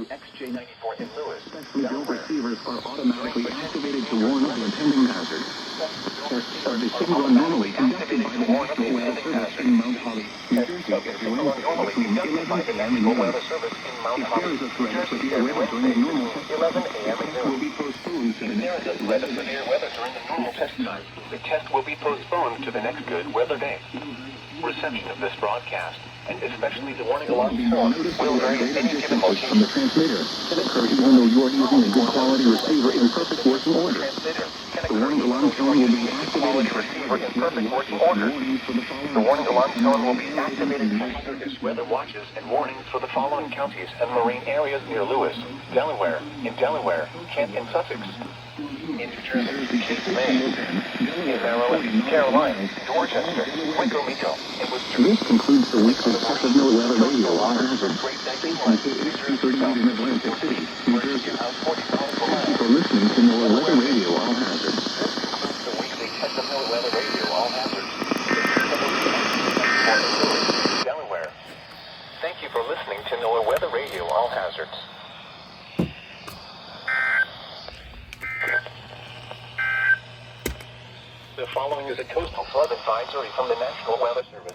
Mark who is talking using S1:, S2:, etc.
S1: WXJ94 in Lewis.
S2: Specially built receivers are automatically activated to warn of the impending hazard. Tests of the signal are normally conducted by the National Weather Service in Mount Holly, New Jersey, every Wednesday between 11 a.m. and noon. If there is a threat of severe weather during the normal test time, the test will be postponed to the next good weather day.
S1: Reception of this broadcast, and especially the warning alarm tone, will vary at any given
S2: from
S1: location.
S2: the transmitter can occur even though you are using a good quality receiver in perfect working order. The warning alarm tone will be activated
S1: Receiver in perfect working order. The warning alarm tone will be activated to this weather watches and warnings for the following counties and marine areas near Lewis, Delaware, Kent and Sussex, in New Jersey, Cape May, in Maryland, Carolina, Dorchester, Winkle-Meadow, and Worcester.
S2: This concludes the weekly Passive NOAA Radio on hazard. Station KHB38 in Atlantic City, New Jersey. Thank you for listening to NOAA Radio All Hazards.
S1: The weekly Passive NOAA Radio All Hazards. Delaware. Thank you for listening to NOAA Weather Radio All Hazards. The following is a coastal flood advisory from the National Weather Service.